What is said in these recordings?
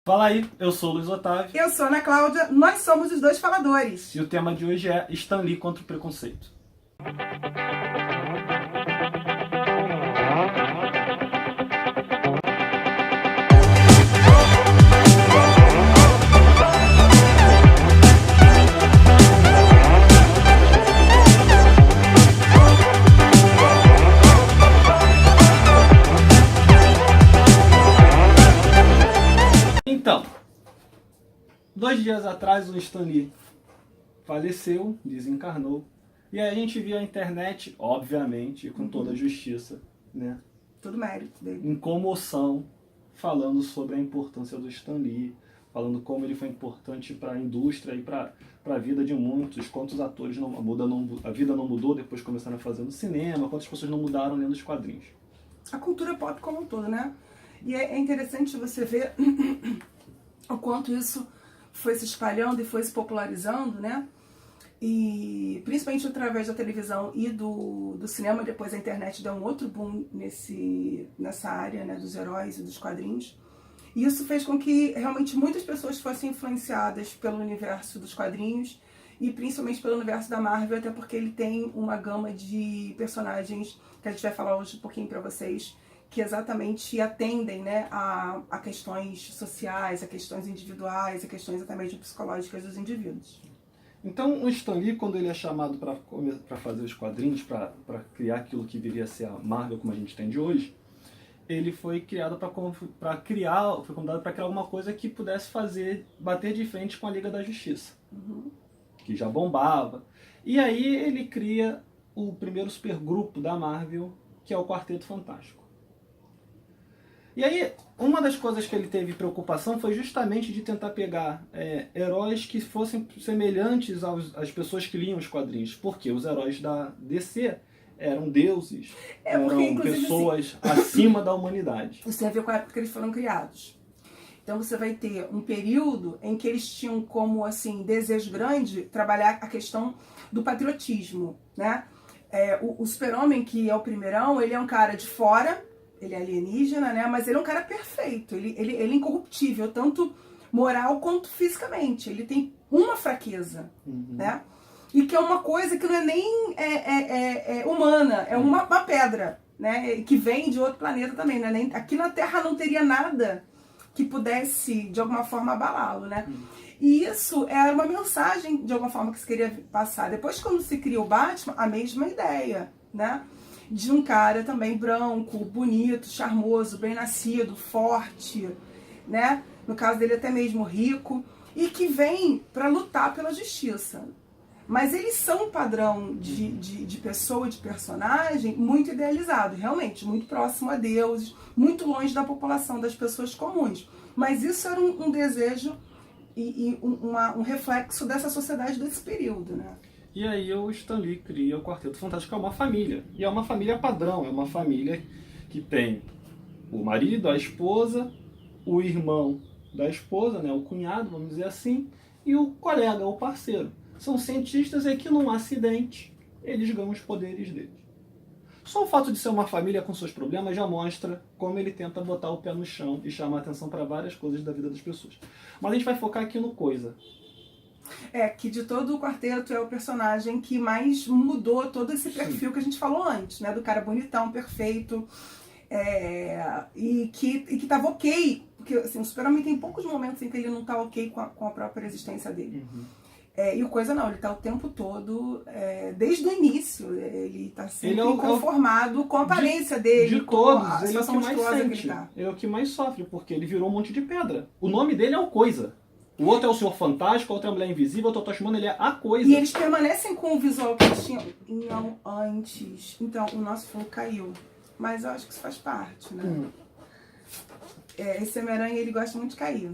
Fala aí, eu sou o Luiz Otávio. Eu sou a Ana Cláudia, nós somos os dois faladores. E o tema de hoje é Stan Lee contra o preconceito. Então, 2 dias atrás o Stan Lee faleceu, desencarnou, e aí a gente viu a internet, obviamente, com toda a justiça, né, Tudo mérito dele. em comoção, falando sobre a importância do Stan Lee, falando como ele foi importante para a indústria e para a vida de muitos, quantos atores a vida não mudou depois que começaram a fazer no cinema, quantas pessoas não mudaram lendo os quadrinhos. A cultura pop como um todo, né? E é interessante você ver o quanto isso foi se espalhando e foi se popularizando, né? E principalmente através da televisão e do cinema, depois a internet deu um outro boom nessa área, né, dos heróis e dos quadrinhos. E isso fez com que realmente muitas pessoas fossem influenciadas pelo universo dos quadrinhos e principalmente pelo universo da Marvel, até porque ele tem uma gama de personagens que a gente vai falar hoje um pouquinho pra vocês, que exatamente atendem, né, a questões sociais, a questões individuais, a questões até mesmo psicológicas dos indivíduos. Então o Stan Lee, quando ele é chamado para fazer os quadrinhos, para criar aquilo que viria a ser a Marvel como a gente tem de hoje, ele foi criado foi convidado para criar alguma coisa que pudesse bater de frente com a Liga da Justiça, que já bombava. E aí ele cria o primeiro supergrupo da Marvel, que é o Quarteto Fantástico. E aí, uma das coisas que ele teve preocupação foi justamente de tentar pegar heróis que fossem semelhantes às pessoas que liam os quadrinhos. Porque os heróis da DC eram deuses, eram pessoas assim, acima da humanidade. Isso tem a ver com a época que eles foram criados. Então você vai ter um período em que eles tinham como assim, desejo grande trabalhar a questão do patriotismo, né? O Super-Homem, que é o primeirão, ele é um cara de fora, ele é alienígena, né? Mas ele é um cara perfeito, ele é incorruptível, tanto moral quanto fisicamente. Ele tem uma fraqueza, né? E que é uma coisa que não é nem humana, é uma pedra, né? Que vem de outro planeta também, né? Aqui na Terra não teria nada que pudesse, de alguma forma, abalá-lo, né? E isso era uma mensagem, de alguma forma, que se queria passar. Depois, quando se cria o Batman, a mesma ideia, né? De um cara também branco, bonito, charmoso, bem nascido, forte, né? No caso dele até mesmo rico, e que vem para lutar pela justiça. Mas eles são um padrão de pessoa, de personagem muito idealizado, realmente, muito próximo a Deus, muito longe da população, das pessoas comuns. Mas isso era um desejo e um reflexo dessa sociedade desse período, né? E aí o Stan Lee cria o Quarteto Fantástico, que é uma família. E é uma família padrão, é uma família que tem o marido, a esposa, o irmão da esposa, né, o cunhado, vamos dizer assim, e o colega, o parceiro. São cientistas e que num acidente eles ganham os poderes deles. Só o fato de ser uma família com seus problemas já mostra como ele tenta botar o pé no chão e chamar a atenção para várias coisas da vida das pessoas. Mas a gente vai focar aqui no Coisa. Que de todo o quarteto é o personagem que mais mudou todo esse perfil que a gente falou antes, né? Do cara bonitão, perfeito, e que tava ok, porque assim, o Super-Homem tem poucos momentos em que ele não tá ok com a própria existência dele. E o Coisa não, ele tá o tempo todo, desde o início, ele tá sempre inconformado com a aparência dele, de todos, com a situação monstruosa que ele tá. Ele é o que mais sofre, porque ele virou um monte de pedra. O nome dele é o Coisa. O outro é o Senhor Fantástico, o outro é a Mulher Invisível, o Totoshimano, ele é a Coisa. E eles permanecem com o visual que eles tinham antes. Então, o nosso filme caiu. Mas eu acho que isso faz parte, né? Esse Homem-Aranha, ele gosta muito de cair.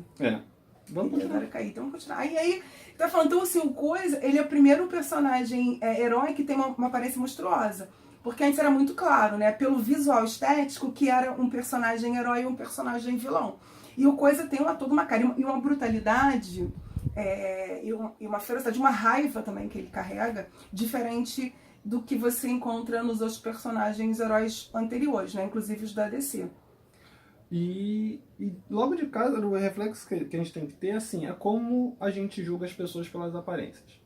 Vamos continuar. Ele adora cair, então vamos continuar. Aí, tá falando, então assim, o Coisa, ele é o primeiro personagem herói que tem uma aparência monstruosa. Porque antes era muito claro, né? Pelo visual estético, que era um personagem herói e um personagem vilão. E o Coisa tem toda uma cara e uma brutalidade, e uma ferocidade, uma raiva também que ele carrega, diferente do que você encontra nos outros personagens heróis anteriores, né? Inclusive os da DC. E logo de cara, o reflexo que a gente tem que ter, assim, é como a gente julga as pessoas pelas aparências.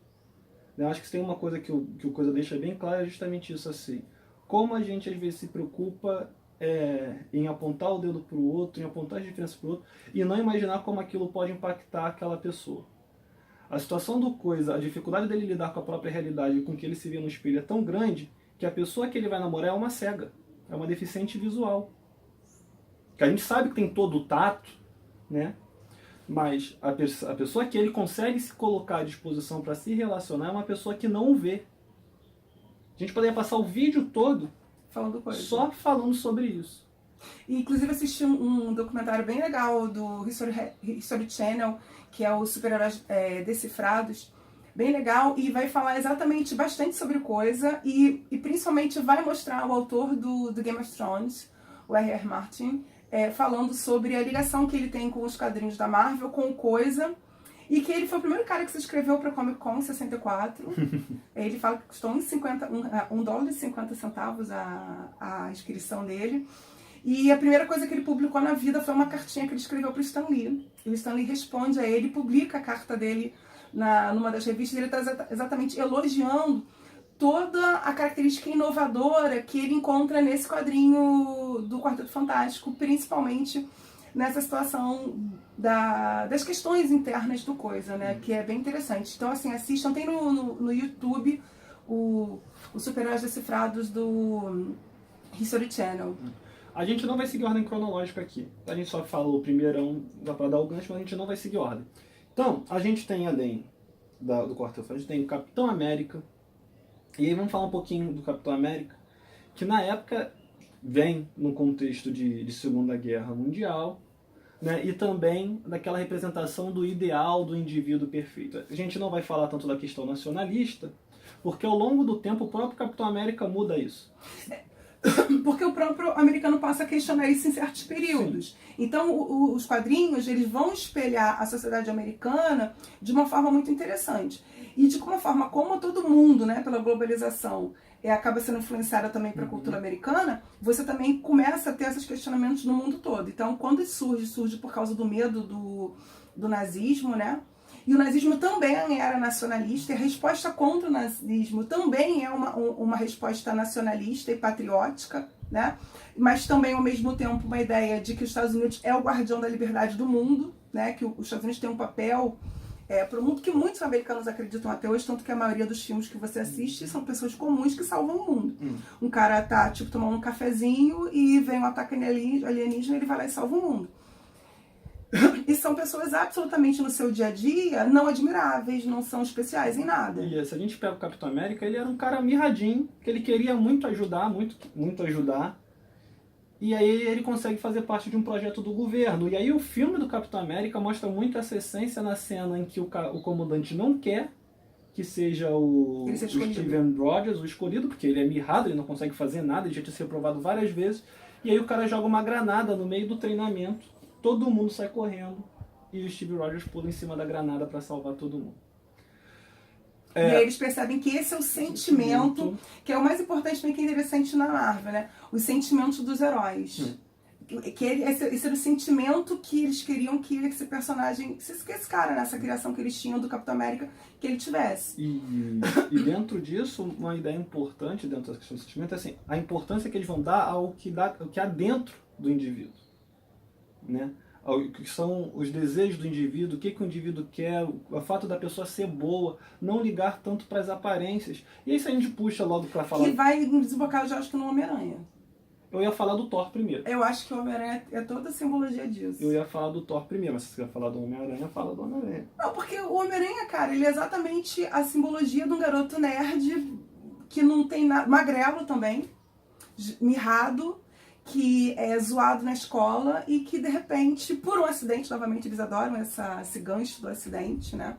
Eu acho que se tem uma coisa que o Coisa deixa bem claro, é justamente isso, assim. Como a gente, às vezes, se preocupa em apontar o dedo para o outro, em apontar as diferenças para o outro, e não imaginar como aquilo pode impactar aquela pessoa. A situação do Coisa, a dificuldade dele lidar com a própria realidade e com o que ele se vê no espelho é tão grande que a pessoa que ele vai namorar é uma cega, é uma deficiente visual. Que a gente sabe que tem todo o tato, né? Mas a pessoa que ele consegue se colocar à disposição para se relacionar é uma pessoa que não o vê. A gente poderia passar o vídeo todo Falando coisa. só falando sobre isso. E, inclusive, assisti um documentário bem legal do History Channel, que é o Super-Heróis Decifrados. Bem legal, e vai falar exatamente bastante sobre coisa, e principalmente vai mostrar o autor do Game of Thrones, o R.R. Martin, falando sobre a ligação que ele tem com os quadrinhos da Marvel, com o Coisa, e que ele foi o primeiro cara que se inscreveu para Comic Con em 64. Ele fala que custou $1,50 a inscrição dele. E a primeira coisa que ele publicou na vida foi uma cartinha que ele escreveu para o Stan Lee. E o Stan Lee responde a ele, publica a carta dele numa das revistas. Ele está exatamente elogiando toda a característica inovadora que ele encontra nesse quadrinho do Quarteto Fantástico, principalmente nessa situação das questões internas do Coisa, né? Que é bem interessante. Então, assim, assistam. Tem no YouTube os Super-Heróis Decifrados do History Channel. A gente não vai seguir ordem cronológica aqui. A gente só falou o primeirão, dá pra dar o gancho, mas a gente não vai seguir ordem. Então, a gente tem, além do Quarteto Fantástico, a gente tem o Capitão América. E aí vamos falar um pouquinho do Capitão América, que na época vem no contexto de Segunda Guerra Mundial, né, e também daquela representação do ideal do indivíduo perfeito. A gente não vai falar tanto da questão nacionalista, porque ao longo do tempo o próprio Capitão América muda isso. Porque o próprio americano passa a questionar isso em certos períodos. Sim. Então, os quadrinhos, eles vão espelhar a sociedade americana de uma forma muito interessante. E de uma forma como todo mundo, né, pela globalização, acaba sendo influenciada também para a cultura americana, você também começa a ter esses questionamentos no mundo todo. Então, quando surge por causa do medo do nazismo, né? E o nazismo também era nacionalista, e a resposta contra o nazismo também é uma resposta nacionalista e patriótica, né? Mas também, ao mesmo tempo, uma ideia de que os Estados Unidos é o guardião da liberdade do mundo, né? Que os Estados Unidos têm um papel para o mundo que muitos americanos acreditam até hoje, tanto que a maioria dos filmes que você assiste são pessoas comuns que salvam o mundo. Um cara tá, tipo, tomando um cafezinho e vem um ataque alienígena e ele vai lá e salva o mundo. E são pessoas absolutamente no seu dia a dia não admiráveis, não são especiais em nada. E se a gente pega o Capitão América, ele era um cara mirradinho, que ele queria muito ajudar, muito ajudar. E aí ele consegue fazer parte de um projeto do governo. E aí o filme do Capitão América mostra muito essa essência na cena em que o comandante não quer que seja o Steven Rogers, o escolhido, porque ele é mirrado, ele não consegue fazer nada, ele já tinha sido reprovado várias vezes. E aí o cara joga uma granada no meio do treinamento. Todo mundo sai correndo e o Steve Rogers pula em cima da granada para salvar todo mundo. E aí eles percebem que esse é o sentimento, que é o mais importante também que é interessante na Marvel, né? Os sentimentos dos heróis. Que esse era o sentimento que eles queriam que esse personagem, que esse cara, nessa criação que eles tinham do Capitão América, que ele tivesse. E dentro disso, uma ideia importante dentro da questão do sentimento é assim, a importância que eles vão dar ao que há dentro do indivíduo. Né? O que são os desejos do indivíduo, o que o indivíduo quer, o fato da pessoa ser boa, não ligar tanto para as aparências. E aí se a gente puxa logo para falar... E vai desembocar, eu já acho que no Homem-Aranha. Eu ia falar do Thor primeiro. Eu acho que o Homem-Aranha é toda a simbologia disso. Eu ia falar do Thor primeiro, mas se você quer falar do Homem-Aranha, fala do Homem-Aranha. Não, porque o Homem-Aranha, cara, ele é exatamente a simbologia de um garoto nerd que não tem nada... Magrelo também, mirrado, que é zoado na escola e que, de repente, por um acidente, novamente eles adoram esse gancho do acidente, né?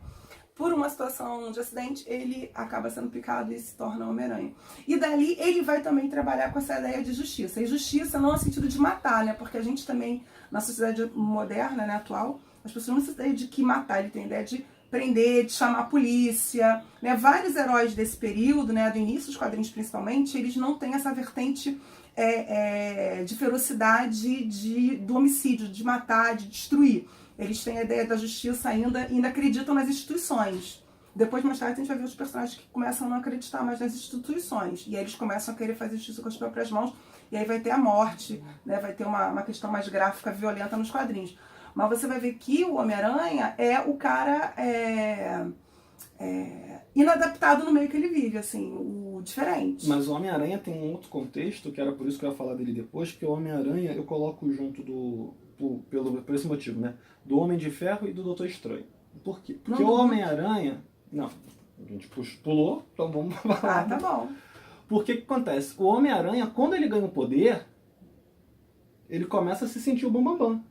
Por uma situação de acidente, ele acaba sendo picado e se torna Homem-Aranha. E dali ele vai também trabalhar com essa ideia de justiça. E justiça não no sentido de matar, né? Porque a gente também, na sociedade moderna, né, atual, as pessoas não têm ideia de que matar, ele tem ideia de prender, de chamar a polícia, né? Vários heróis desse período, né, do início dos quadrinhos principalmente, eles não têm essa vertente de ferocidade do homicídio, de matar, de destruir. Eles têm a ideia da justiça ainda acreditam nas instituições. Depois, mais tarde, a gente vai ver os personagens que começam a não acreditar mais nas instituições. E aí eles começam a querer fazer justiça com as próprias mãos. E aí vai ter a morte, né? Vai ter uma questão mais gráfica, violenta nos quadrinhos. Mas você vai ver que o Homem-Aranha é o cara inadaptado no meio que ele vive, assim, o diferente. Mas o Homem-Aranha tem um outro contexto, que era por isso que eu ia falar dele depois, que o Homem-Aranha eu coloco junto por esse motivo, né? Do Homem de Ferro e do Doutor Estranho. Por quê? Porque o Homem-Aranha... Não, a gente pulou, então vamos falar. Ah, tá bom. Porque o que acontece? O Homem-Aranha, quando ele ganha o poder, ele começa a se sentir o bambambam.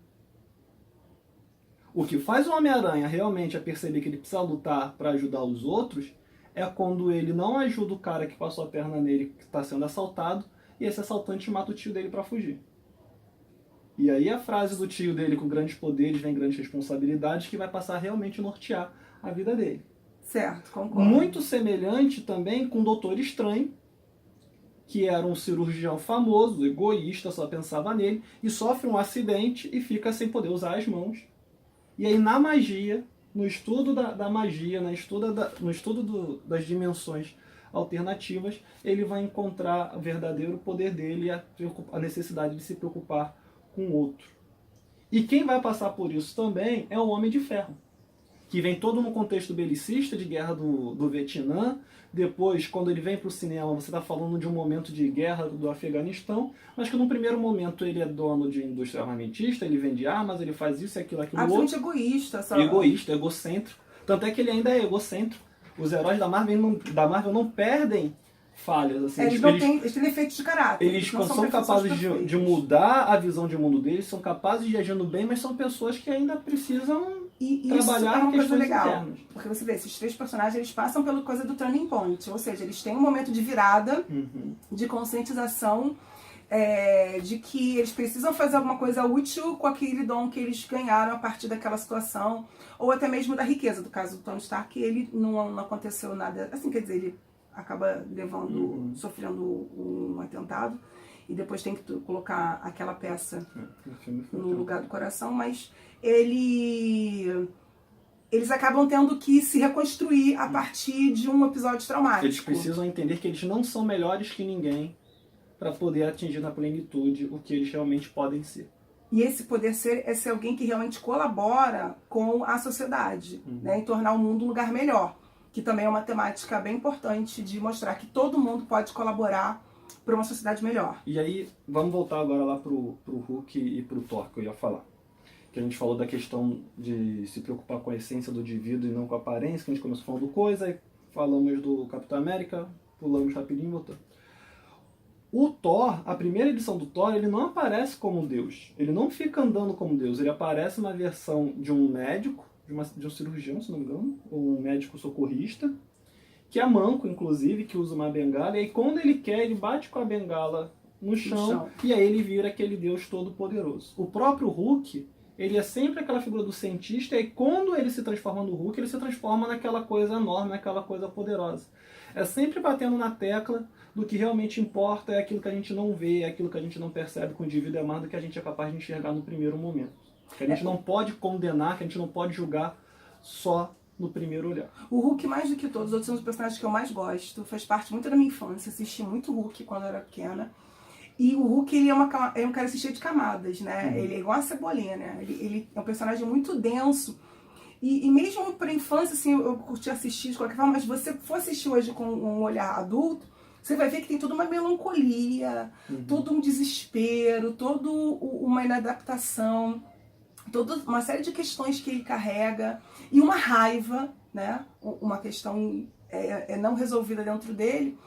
O que faz o Homem-Aranha realmente a perceber que ele precisa lutar para ajudar os outros é quando ele não ajuda o cara que passou a perna nele, que está sendo assaltado, e esse assaltante mata o tio dele para fugir. E aí a frase do tio dele, com grandes poderes vem grandes responsabilidades, que vai passar a realmente nortear a vida dele. Certo, concordo. Muito semelhante também com o Doutor Estranho, que era um cirurgião famoso, egoísta, só pensava nele, e sofre um acidente e fica sem poder usar as mãos. E aí na magia, no estudo da magia, no estudo das dimensões alternativas, ele vai encontrar o verdadeiro poder dele e a necessidade de se preocupar com o outro. E quem vai passar por isso também é o Homem de Ferro, que vem todo no contexto belicista de guerra do Vietnã. Depois, quando ele vem para o cinema, você está falando de um momento de guerra do Afeganistão, mas que num primeiro momento ele é dono de indústria armamentista, ele vende armas, ele faz isso, aquilo, aquilo outro. Absolutamente egoísta. Egoísta, egocêntrico. Tanto é que ele ainda é egocêntrico. Os heróis da Marvel não perdem falhas. Assim, eles têm defeitos de caráter. Eles são capazes de mudar a visão de mundo deles, são capazes de agir no bem, mas são pessoas que ainda precisam trabalhar isso é uma coisa legal, internas. porque você vê, esses três personagens, eles passam pela coisa do turning point, ou seja, eles têm um momento de virada, de conscientização, de que eles precisam fazer alguma coisa útil com aquele dom que eles ganharam a partir daquela situação, ou até mesmo da riqueza. Do caso do Tony Stark, que ele não aconteceu nada, assim, quer dizer, ele acaba sofrendo um atentado, e depois tem que colocar aquela peça no lugar do coração, mas eles acabam tendo que se reconstruir a partir de um episódio traumático. Eles precisam entender que eles não são melhores que ninguém para poder atingir na plenitude o que eles realmente podem ser. E esse poder ser é ser alguém que realmente colabora com a sociedade, né, em tornar o mundo um lugar melhor, que também é uma temática bem importante de mostrar que todo mundo pode colaborar para uma sociedade melhor. E aí, vamos voltar agora lá pro Hulk e pro Thor, que eu ia falar. Que a gente falou da questão de se preocupar com a essência do indivíduo e não com a aparência, que a gente começou falando coisa, aí falamos do Capitão América, pulamos rapidinho e voltamos. O Thor, a primeira edição do Thor, ele não aparece como Deus. Ele não fica andando como Deus. Ele aparece na versão de um médico, de um cirurgião, se não me engano, ou um médico socorrista, que é manco, inclusive, que usa uma bengala. E aí, quando ele quer, ele bate com a bengala no chão. E aí ele vira aquele Deus todo-poderoso. O próprio Hulk, ele é sempre aquela figura do cientista, e quando ele se transforma no Hulk, ele se transforma naquela coisa enorme, naquela coisa poderosa. É sempre batendo na tecla do que realmente importa, é aquilo que a gente não vê, é aquilo que a gente não percebe com o indivíduo, é mais do que a gente é capaz de enxergar no primeiro momento. Que a gente não pode condenar, que a gente não pode julgar só no primeiro olhar. O Hulk, mais do que todos os outros, são os personagens que eu mais gosto, faz parte muito da minha infância, assisti muito Hulk quando eu era pequena. E o Hulk, ele é um cara cheio de camadas, né? Ele é igual a cebolinha, né? Ele é um personagem muito denso. E mesmo para a infância, assim, eu curti assistir de qualquer forma, mas se você for assistir hoje com um olhar adulto, você vai ver que tem toda uma melancolia, todo um desespero, toda uma inadaptação, toda uma série de questões que ele carrega, e uma raiva, né? Uma questão não resolvida dentro dele,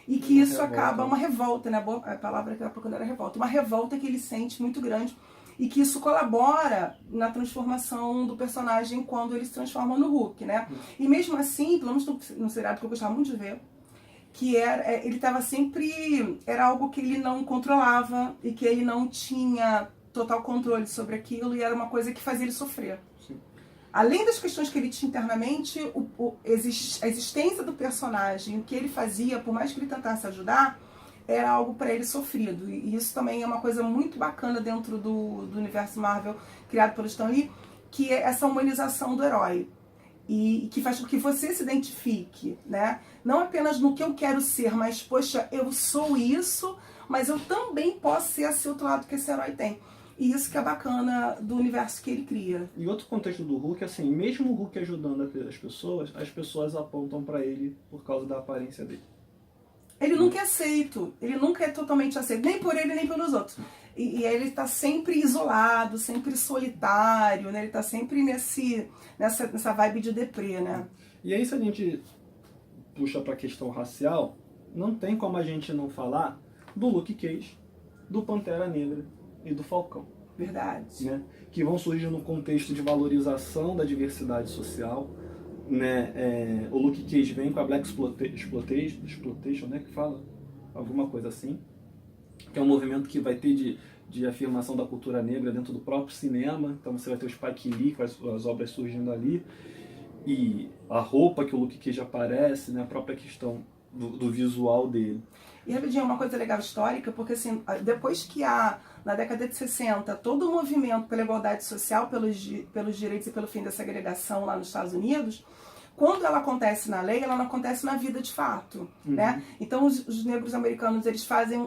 e que isso acaba, uma revolta, né? A palavra que eu procurando era revolta, uma revolta que ele sente muito grande, e que isso colabora na transformação do personagem quando ele se transforma no Hulk, né? E mesmo assim, pelo menos no seriado que eu gostava muito de ver, que ele estava sempre... Era algo que ele não controlava e que ele não tinha total controle sobre aquilo, e era uma coisa que fazia ele sofrer. Sim. Além das questões que ele tinha internamente, a existência do personagem, o que ele fazia, por mais que ele tentasse ajudar, era algo para ele sofrido. E isso também é uma coisa muito bacana dentro do universo Marvel criado pelo Stan Lee, que é essa humanização do herói. E que faz com que você se identifique, né? Não apenas no que eu quero ser, mas, poxa, eu sou isso, mas eu também posso ser esse outro lado que esse herói tem. E isso que é bacana do universo que ele cria. E outro contexto do Hulk, assim, mesmo o Hulk ajudando as pessoas apontam pra ele por causa da aparência dele. Ele nunca é aceito, ele nunca é totalmente aceito, nem por ele nem pelos outros. E ele tá sempre isolado, sempre solitário, né? Ele tá sempre nessa vibe de deprê, né? E aí, se a gente puxa pra questão racial, não tem como a gente não falar do Luke Cage, do Pantera Negra e do Falcão. Verdade. Né? Que vão surgir no contexto de valorização da diversidade social. Né? O Luke Cage vem com a Black Exploitation, né? Que fala alguma coisa assim. Que é um movimento que vai ter de afirmação da cultura negra dentro do próprio cinema. Então você vai ter o Spike Lee com as obras surgindo ali. E a roupa que o Luke Cage aparece, né? A própria questão do visual dele. E rapidinho, uma coisa legal histórica, porque assim, depois que na década de 60, todo o movimento pela igualdade social, pelos direitos e pelo fim da segregação lá nos Estados Unidos, quando ela acontece na lei, ela não acontece na vida de fato, né? Então os negros americanos, eles fazem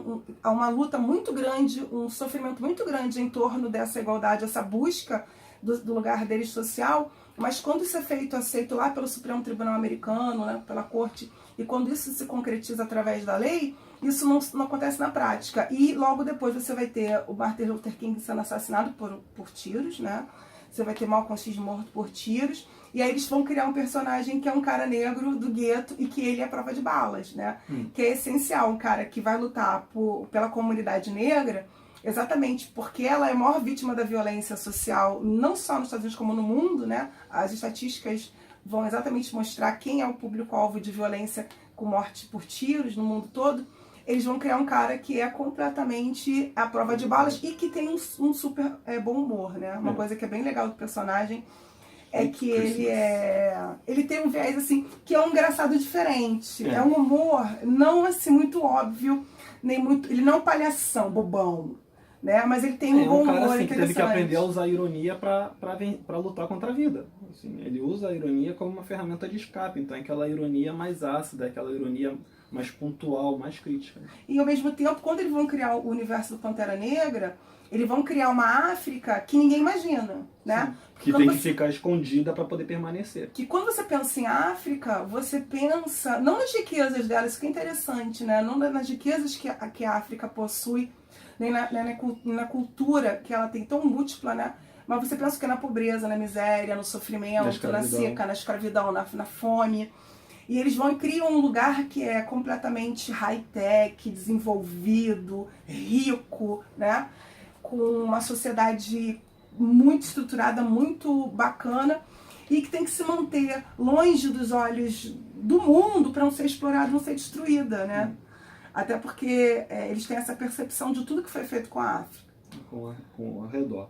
uma luta muito grande, um sofrimento muito grande em torno dessa igualdade, essa busca do lugar deles social, mas quando isso é aceito lá pelo Supremo Tribunal Americano, né, pela Corte, e quando isso se concretiza através da lei, isso não acontece na prática. E logo depois você vai ter o Martin Luther King sendo assassinado por tiros, né? Você vai ter Malcolm X morto por tiros. E aí eles vão criar um personagem que é um cara negro do gueto e que ele é a prova de balas, né? Que é essencial, um cara que vai lutar pela comunidade negra, exatamente porque ela é a maior vítima da violência social, não só nos Estados Unidos como no mundo, né? As estatísticas vão exatamente mostrar quem é o público-alvo de violência com morte por tiros no mundo todo. Eles vão criar um cara que é completamente a prova de balas e que tem um super bom humor, né? Uma coisa que é bem legal do personagem é que ele tem um viés assim, que é um engraçado diferente. É um humor não assim muito óbvio, nem muito, ele não é um palhação, bobão, né? Mas ele tem um bom humor, cara, assim, interessante. Que teve que aprender a usar a ironia para lutar contra a vida. Assim, ele usa a ironia como uma ferramenta de escape, então é aquela ironia mais ácida, aquela ironia mais pontual, mais crítica. E ao mesmo tempo, quando eles vão criar o universo do Pantera Negra, eles vão criar uma África que ninguém imagina, né? Que tem que ficar escondida para poder permanecer. Que quando você pensa em África, você pensa, não nas riquezas dela, isso que é interessante, né? Não nas riquezas que a África possui, nem na cultura que ela tem tão múltipla, né? Mas você pensa que é na pobreza, na miséria, no sofrimento, na seca, na escravidão, na fome. E eles vão e criam um lugar que é completamente high-tech, desenvolvido, rico, né? Com uma sociedade muito estruturada, muito bacana, e que tem que se manter longe dos olhos do mundo para não ser explorada, não ser destruída, né? Até porque eles têm essa percepção de tudo que foi feito com a África. Com ao redor.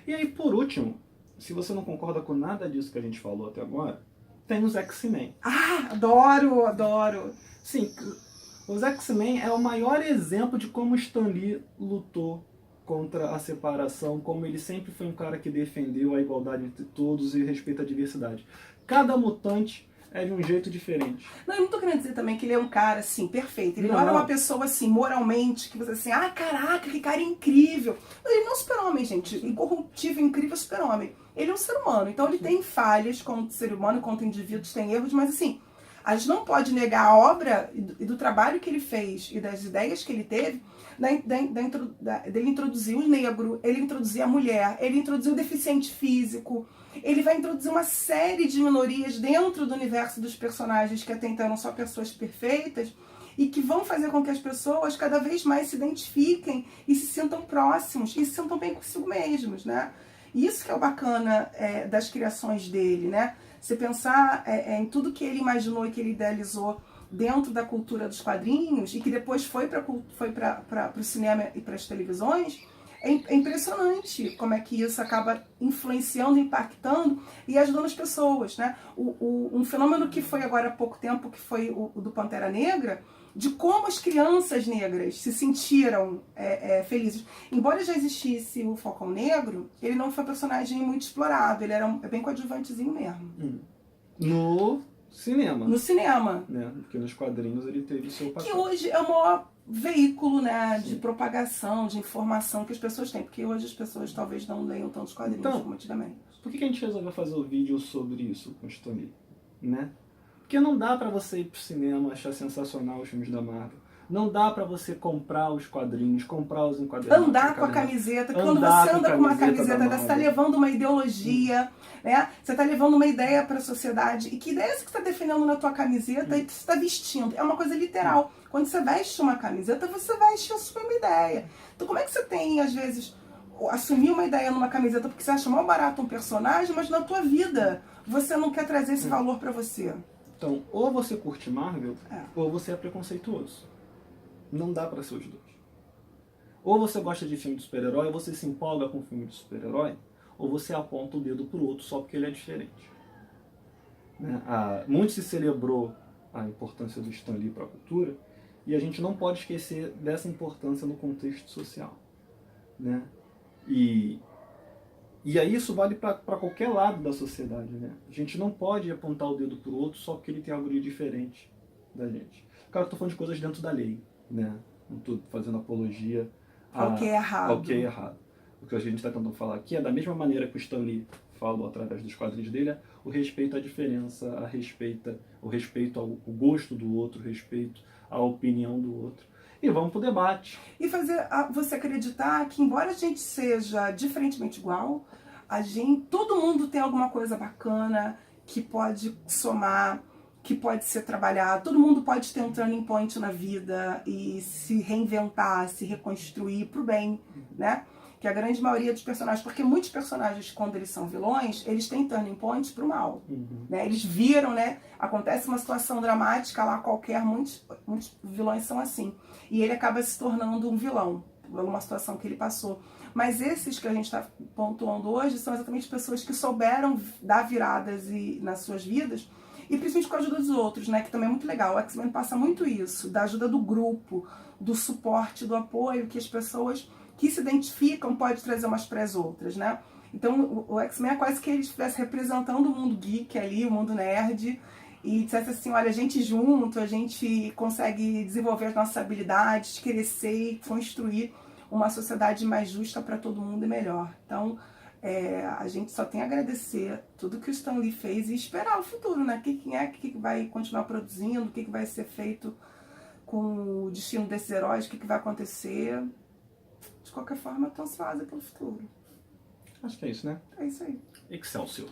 E aí, por último, se você não concorda com nada disso que a gente falou até agora, tem os X-Men. Ah, adoro! Sim, os X-Men é o maior exemplo de como Stan Lee lutou contra a separação, como ele sempre foi um cara que defendeu a igualdade entre todos e respeita a diversidade. Cada mutante é de um jeito diferente. Não, eu não tô querendo dizer também que ele é um cara, assim, perfeito. Ele não era uma pessoa, assim, moralmente, que você assim, ah, caraca, que cara incrível. Mas ele não é um super-homem, gente. Incorruptível, incrível super-homem. Ele é um ser humano. Então ele tem falhas como ser humano, como indivíduos, tem erros, mas assim, a gente não pode negar a obra e do trabalho que ele fez e das ideias que ele teve, dele introduzir o negro, ele introduzir a mulher, ele introduzir o deficiente físico, ele vai introduzir uma série de minorias dentro do universo dos personagens que até então eram só pessoas perfeitas e que vão fazer com que as pessoas cada vez mais se identifiquem e se sintam próximos e se sintam bem consigo mesmos, né? Isso que é o bacana das criações dele, né? Você pensar em tudo que ele imaginou e que ele idealizou dentro da cultura dos quadrinhos e que depois foi para o cinema e para as televisões, É impressionante como é que isso acaba influenciando, impactando e ajudando as pessoas, né? Um fenômeno que foi agora há pouco tempo, que foi o do Pantera Negra, de como as crianças negras se sentiram felizes. Embora já existisse o Falcão Negro, ele não foi um personagem muito explorado, ele era bem coadjuvantezinho mesmo. No cinema. No cinema. Né? Porque nos quadrinhos ele teve o seu papel. Que hoje é o maior veículo, né, de propagação, de informação que as pessoas têm, porque hoje as pessoas talvez não leiam tantos quadrinhos como antigamente. Por que a gente resolveu fazer o vídeo sobre isso com o Stan Lee, né? Porque não dá pra você ir pro cinema achar sensacional os filmes da Marvel. Não dá pra você comprar os quadrinhos, comprar os enquadramentos. Andar com a camiseta, que quando você anda com uma camiseta, você está levando uma ideologia, né? Você está levando uma ideia para a sociedade. E que ideia é essa que você está defendendo na tua camiseta e que você está vestindo? É uma coisa literal. Quando você veste uma camiseta, você veste a sua ideia. Então como é que você tem, às vezes, assumir uma ideia numa camiseta porque você acha mal barato um personagem, mas na tua vida você não quer trazer esse valor para você? Então, ou você curte Marvel, ou você é preconceituoso. Não dá pra ser os dois. Ou você gosta de filme de super-herói, ou você se empolga com filme de super-herói, ou você aponta o dedo pro outro só porque ele é diferente. Né? Muito se celebrou a importância do Stan Lee para a cultura, e a gente não pode esquecer dessa importância no contexto social. Né? E aí isso vale para qualquer lado da sociedade. Né? A gente não pode apontar o dedo pro outro só porque ele tem algo de diferente da gente. Cara, eu tô falando de coisas dentro da lei. Né? Não estou fazendo apologia ao que é errado. Ao que é errado. O que a gente está tentando falar aqui é da mesma maneira que o Stan Lee falou através dos quadrinhos dele, é o respeito à diferença, o respeito ao gosto do outro, o respeito à opinião do outro. E vamos pro debate. E fazer você acreditar que, embora a gente seja diferentemente igual, todo mundo tem alguma coisa bacana que pode somar, que pode ser trabalhado, todo mundo pode ter um turning point na vida e se reinventar, se reconstruir pro bem, né? Que a grande maioria dos personagens, porque muitos personagens, quando eles são vilões, eles têm turning points pro mal, né? Eles viram, né? Acontece uma situação dramática lá qualquer, muitos vilões são assim. E ele acaba se tornando um vilão, por alguma situação que ele passou. Mas esses que a gente está pontuando hoje são exatamente pessoas que souberam dar viradas nas suas vidas, e principalmente com a ajuda dos outros, né? Que também é muito legal. O X-Men passa muito isso, da ajuda do grupo, do suporte, do apoio, que as pessoas que se identificam podem trazer umas para as outras, né? Então o X-Men é quase que ele estivesse representando o mundo geek ali, o mundo nerd, e dissesse assim, olha, a gente junto, a gente consegue desenvolver as nossas habilidades, crescer e construir uma sociedade mais justa para todo mundo e melhor. Então, a gente só tem a agradecer tudo que o Stan Lee fez e esperar o futuro, né? Quem é que vai continuar produzindo, o que vai ser feito com o destino desses heróis, o que vai acontecer. De qualquer forma, eu tô ansiosa pelo futuro. Acho que é isso, né? É isso aí. Excelsior.